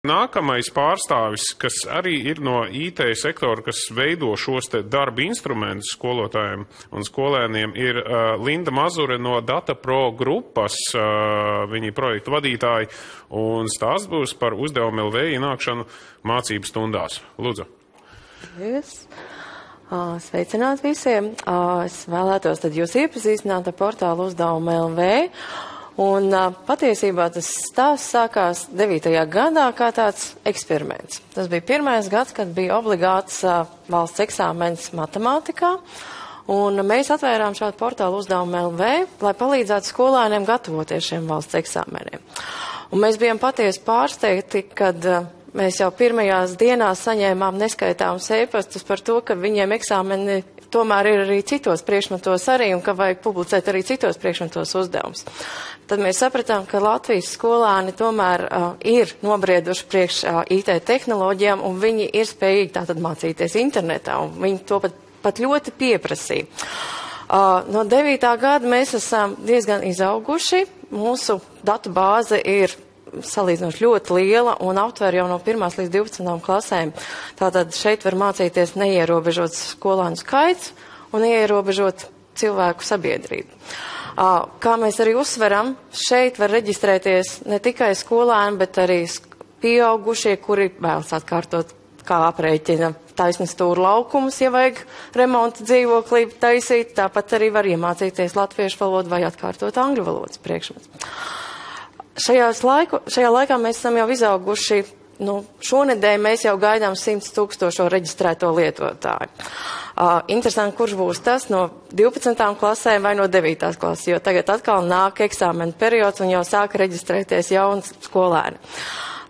Nākamais pārstāvis, kas arī ir no IT sektora, kas veido šos te darba instrumentus skolotājiem un skolēniem, ir Linda Mazure no DataPro grupas, viņa projektu vadītāji, un stāsts būs par uzdevumu LV ienākšanu mācību stundās. Lūdzu. Sveicināt visiem. Es vēlētos tad jūs iepazīstināt ar portālu uzdevumu LV. Un patiesībā tas stāsts sākās 9. gadā kā tāds eksperiments. Tas bija pirmais gads, kad bija obligāts valsts eksāmens matemātikā. Un mēs atvērām šādu portālu uzdevumu LV, lai palīdzētu skolēniem gatavoties šiem valsts eksāmeniem. Un mēs bijām patiesi pārsteigti, kad mēs jau pirmajās dienās saņēmām neskaitāmus e-pastus par to, ka viņiem eksāmeni tomēr ir arī citos priekšmetos arī un ka vajag publicēt arī citos priekšmetos uzdevumus. Tad mēs sapratām, ka Latvijas skolāni tomēr ir nobrieduši priekš IT tehnoloģijām un viņi ir spējīgi tātad mācīties internetā un viņi to pat ļoti pieprasīja. No 9. gada mēs esam diezgan izauguši. Mūsu datu bāze ir salīdzinoši ļoti liela un aptver jau no 1. līdz 12. klasēm. Tātad šeit var mācīties neierobežots skolāņu skaits un neierobežot cilvēku sabiedrību. Kā mēs arī uzsveram, šeit var reģistrēties ne tikai skolēni, bet arī pieaugušie, kuri vēlas atkārtot, kā aprēķina taisnstūru laukumus, ja vajag remonta dzīvoklī taisīt. Tāpat arī var iemācīties latviešu valodu vai atkārtot angļu valodas priekšmetus. Šajā laikā mēs esam jau izauguši, šonedēļ mēs jau gaidām 100 000 reģistrēto lietotāju. Interesanti, kurš būs tas no 12. klasēm vai no 9. klases, jo tagad atkal nāk eksāmena periods un jau sāk reģistrēties jauni skolēni.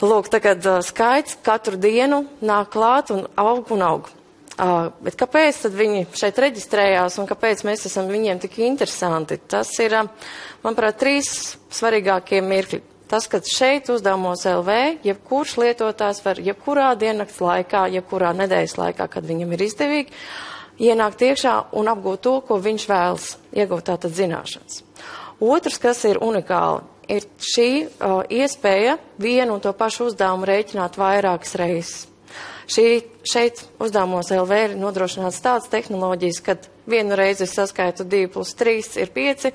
Lūk, tagad skaits katru dienu nāk klāt un aug. Bet kāpēc tad viņi šeit reģistrējās un kāpēc mēs esam viņiem tik interesanti? Tas ir, manuprāt, 3 svarīgākie mirkļi. Tas, ka šeit uzdevumos LV, jebkurš lietotājs var jebkurā diennakts laikā, jebkurā nedēļas laikā, kad viņam ir izdevīgi, ienākt iekšā un apgūt to, ko viņš vēlas iegūt tātad zināšanas. Otrs, kas ir unikāli, ir šī iespēja vienu un to pašu uzdevumu rēķināt vairākas reizes. Šeit uzdevumos LV ir nodrošināts tādas tehnoloģijas, kad vienu reizi es saskaitu 2 + 3 ir 5,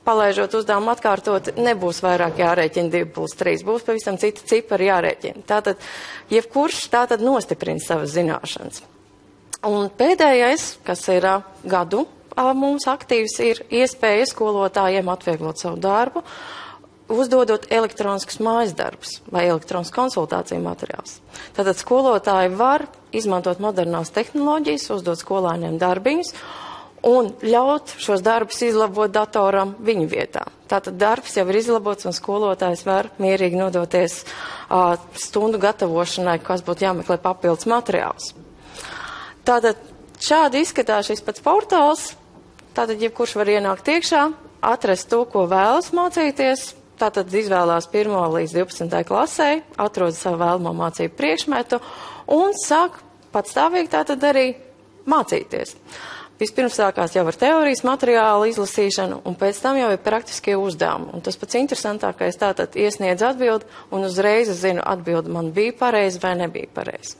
palaižot uzdevumu atkārtot, nebūs vairāk jārēķina 2 + 3, būs pavisam citi cipari jārēķina. Tātad, jebkurš tātad nostiprina savas zināšanas. Un pēdējais, kas ir gadu mums aktīvs, ir iespēja skolotājiem atvieglot savu darbu, uzdodot elektroniskus mājas darbus vai elektronisku konsultāciju materiālus. Tātad skolotāji var izmantot modernās tehnoloģijas, uzdot skolēniem darbiņus un ļaut šos darbus izlabot datoram viņu vietā. Tātad darbs jau ir izlabots un skolotājs var mierīgi nodoties stundu gatavošanai, kas būtu jāmeklē papildus materiāls. Tātad šādi izskatās šis pats portāls. Tātad jebkurš var ienākt iekšā, atrast to, ko vēlas mācīties. Tātad izvēlās 1. līdz 12. klasē, atrod savu vēlamo mācību priekšmetu un sāk patstāvīgi tātad arī mācīties. Vispirms sākās jau ar teorijas materiālu izlasīšanu un pēc tam jau ir praktiskie uzdevumi. Un tas pats interesantākais tātad iesniedz atbildi un uzreiz zinu atbildi man bija pareizi vai nebija pareizi.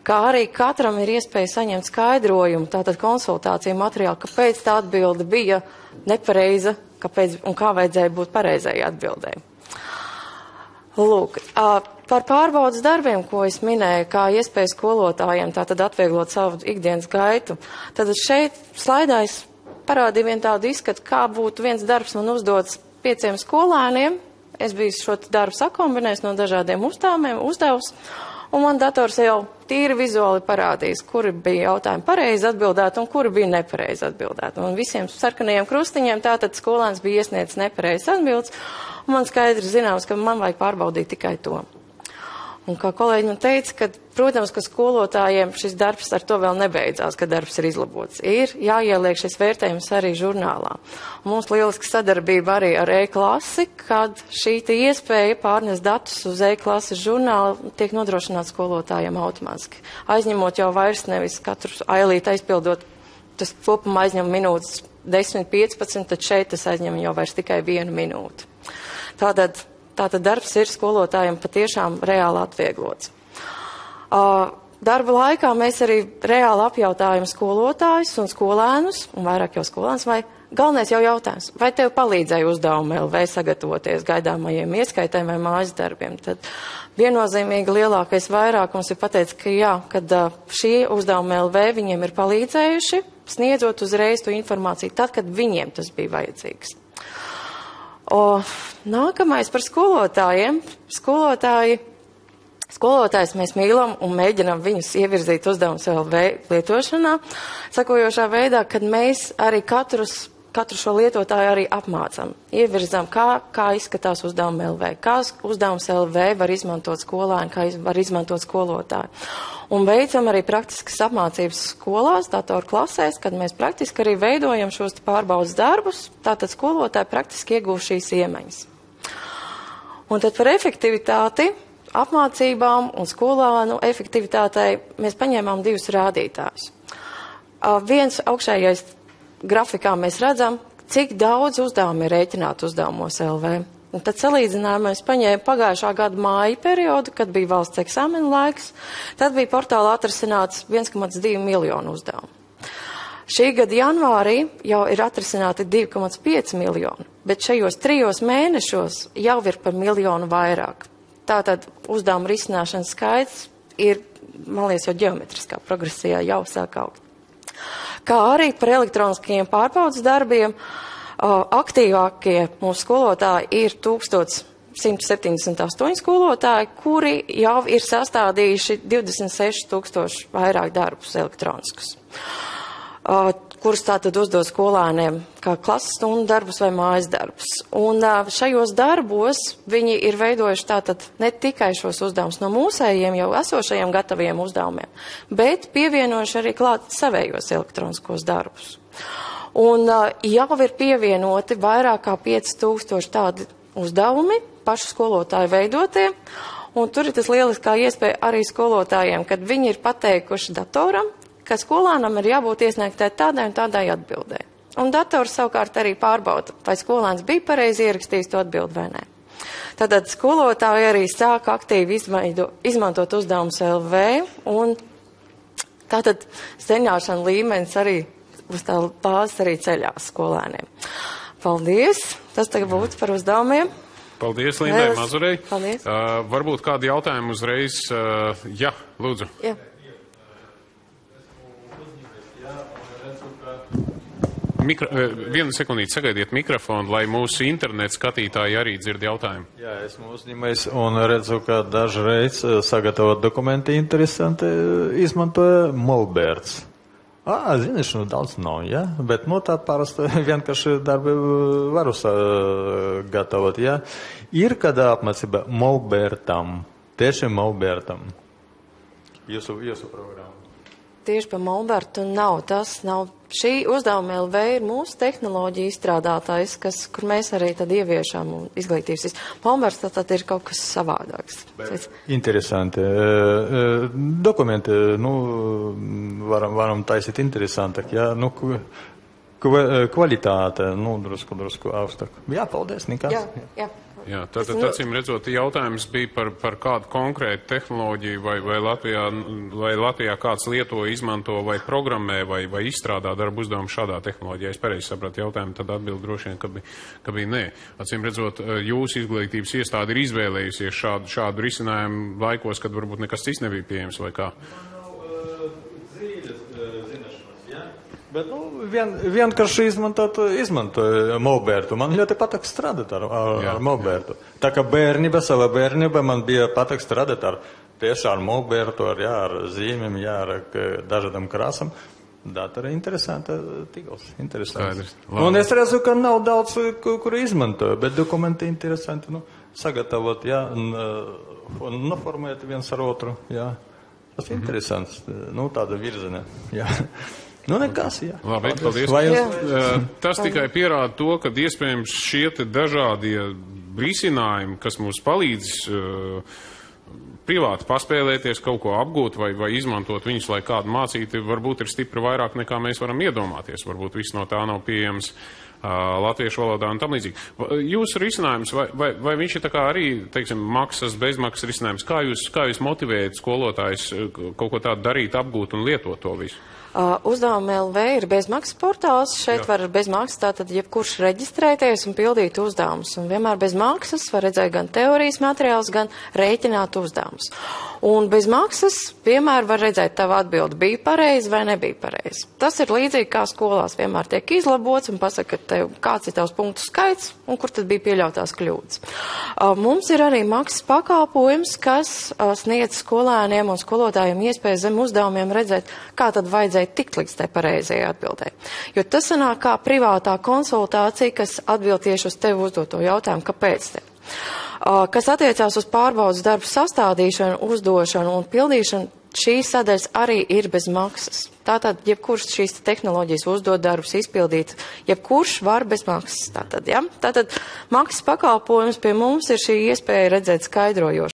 Kā arī katram ir iespēja saņemt skaidrojumu, tātad konsultāciju materiālu, kāpēc tā atbilde bija nepareiza, kāpēc un kā vajadzēja būt pareizai atbildēji. Lūk, par pārbaudas darbiem, ko es minēju, kā iespēja skolotājiem tātad atvieglot savu ikdienas gaitu, tad šeit slaidā es parādīju vienu tādu izskatu, kā būtu viens darbs man uzdots 5 skolēniem. Es biju šo darbu sakombinējis no dažādiem uzdevums, un man dators jau tīri vizuāli parādījis, kuri bija jautājumi pareizi atbildēt un kuri bija nepareizi atbildēt. Un visiem sarkanajiem krustiņiem tātad skolēns bija iesniedzis nepareizes atbildes, un man skaidri zināms, ka man vajag pārbaudīt tikai to. Un kā kolēģi man teica, ka, protams, ka skolotājiem šis darbs ar to vēl nebeidzās, ka darbs ir izlabots. Ir jāieliek šis vērtējums arī žurnālā. Un mums lieliska sadarbība arī ar e-klasi, kad šī iespēja pārnest datus uz e-klases žurnālu tiek nodrošināta skolotājiem automātiski. Aizņemot jau vairs nevis katru ailīti aizpildot, tas kopumā aizņem minūtes 10, 15, tad šeit tas aizņem jau vairs tikai 1 minūti. Tātad tātad darbs ir skolotājiem patiešām reāli atvieglots. Darba laikā mēs arī reāli apjautājam skolotājus un skolēnus, un vairāk jau skolēnus, vai galvenais jau jautājums, vai tev palīdzēja uzdevumu LV sagatavoties gaidāmajiem ieskaitēm vai mājas darbiem? Tad viennozīmīgi lielākais vairākums ir pateicis, ka jā, kad šie uzdevumi LV viņiem ir palīdzējuši, sniedzot uzreiz to informāciju, tad, kad viņiem tas bija vajadzīgs. Nākamais par skolotājiem. Skolotājs mēs mīlam un mēģinām viņus ievirzīt uzdevumus LV lietošanā, sakojošā veidā, kad mēs arī katru šo lietotāju arī apmācam. Ievirzām, kā izskatās uzdevumi LV, kā uzdevums LV var izmantot skolēni, kā var izmantot skolotāji. Un veicam arī praktiskas apmācības skolās, datoru klasēs, kad mēs praktiski arī veidojam šos pārbaudas darbus, tātad skolotāji praktiski iegūst šīs iemaņas. Un tad par efektivitāti, apmācībām un skolānu efektivitātei mēs paņēmām 2 rādītājus. Viens augšējais grafikā mēs redzam, cik daudz uzdevumu ir rēķināti uzdevumos LV. Un tad salīdzinājumā es paņēmu pagājušā gada māja periodu, kad bija valsts eksāmena laiks, tad bija portālā atrasināts 1,2 miljonu uzdevumu. Šī gada janvārī jau ir atrisināti 2,5 miljoni, bet šajos 3 mēnešos jau ir par miljonu vairāk. Tātad uzdevuma risināšanas skaits ir, man liekas, jau ģeometriskā progresijā jau sāk augt. Kā arī par elektroniskajiem pārbaudas darbiem, aktīvākie mūsu skolotāji ir 1178 skolotāji, kuri jau ir sastādījuši 26,000 vairāk darbus elektroniskus, kurus tātad uzdod skolēniem kā klases stundu darbus vai mājas darbus. Un šajos darbos viņi ir veidojuši tātad ne tikai šos uzdevumus no mūsējiem jau esošajiem gataviem uzdevumiem, bet pievienojuši arī klāt savējos elektroniskos darbus. Un jau ir pievienoti vairāk kā 5000 tādi uzdevumi, pašu skolotāju veidotie, un tur ir tas lieliskā iespēja arī skolotājiem, kad viņi ir pateikuši datoram, ka skolānam ir jābūt iesniegtai tādai un tādai atbildē. Un dators savukārt arī pārbauda, vai skolēns bija pareizi ierakstījis to atbildi vai nē. Tātad skolotāji arī sāk aktīvi izmantot uzdevumus LV, un tātad zināšana līmenis arī uz tā bāzes arī ceļās skolēniem. Paldies! Tas tagad būtu par uzdevumiem. Paldies, Lindai Mazurei. Paldies. Varbūt kādi jautājumi uzreiz? Jā, lūdzu. Jā. Vienu sekundīti sagaidiet mikrofonu, lai mūsu internetu skatītāji arī dzird jautājumu. Jā, esmu uzņēmējs un redzu, ka dažreiz sagatavot dokumenti interesanti izmantoja Molberts. Ziniši, daudz nav, ja? Bet, tā parasti vienkārši darbi varu gatavot, ja? Ir kāda apmācība Molbertam, tieši Molbertam, jūsu programma? Tieši par Molbertu nav. Tas nav. Šī uzdevuma LV ir mūsu tehnoloģija izstrādātājs, kur mēs arī tad ieviešam izglītības. Molberts tad ir kaut kas savādāks. Interesanti. Dokumenti, varam taisīt interesantāk, ja? Kvalitāte, drusku augstāk. Jā, paldies, nekas. Jā. Jā, tātad, acīm redzot, jautājums bija par kādu konkrētu tehnoloģiju, vai Latvijā kāds lieto, izmanto, vai programmē, vai izstrādā darbu uzdevumu šādā tehnoloģijā. Es pareizi sapratu jautājumu, tad atbildi droši vien, ka bija nē. Acīm redzot, jūsu izglītības iestāde ir izvēlējusies šādu risinājumu laikos, kad varbūt nekas cits nebija pieejams, vai kā? Bet, vienkārši izmantoju Molbertu. Man ļoti patīk strādāt ar Molbertu. Tā kā savā bērnībā man bija patīk strādāt tieši ar Molbertu, ar zīmēm, ar dažādām krāsām. Datori interesanta tīkls. Un es redzu, ka nav daudz, kur izmantoju, bet dokumenti interesanti, sagatavot, un noformēt viens ar otru, Tas interesants, tāda virziena, nekas, Labi, paldies. Tas tikai pierāda to, ka iespējams šie dažādie risinājumi, kas mums palīdz privāti paspēlēties, kaut ko apgūt vai izmantot viņus, lai kādu mācītu, varbūt ir stipri vairāk nekā mēs varam iedomāties. Varbūt viss no tā nav pieejams latviešu valodā un tam līdzīgi. Jūsu risinājums, vai viņš ir tā kā arī, teiksim, maksas, bezmaksas risinājums? Kā jūs motivējat skolotājus kaut ko tādu darīt, apgūt un lietot to visu? Uzdevumi LV ir bezmaksas portāls. Šeit var bezmaksas tātad jebkurš reģistrēties un pildīt uzdevumus. Un vienmēr bez maksas var redzēt gan teorijas materiālus, gan rēķināt uzdevumus. Un bez maksas vienmēr var redzēt tavu atbildi, bija pareizi vai nebija pareizi. Tas ir līdzīgi kā skolās vienmēr tiek izlabots un pasaka, kāds ir tavs punktu skaits un kur tad bija pieļautās kļūdas. Mums ir arī maksas pakalpojums, kas sniedz skolēniem un skolotājiem iespēju zem uzdevumiem redzēt, kā tad vajadzēja tikt līdz tai pareizajai atbildēji. Jo tas sanāk kā privātā konsultācija, kas atbild tieši uz tevi uzdoto jautājumu, kāpēc te. Kas attiecās uz pārbaudas darbu sastādīšanu, uzdošanu un pildīšanu, šīs sadaļas arī ir bez maksas. Tātad, jebkurš šīs tehnoloģijas uzdod darbus izpildīt, jebkurš var bez maksas. Tātad maksas pakalpojums pie mums ir šī iespēja redzēt skaidrojošu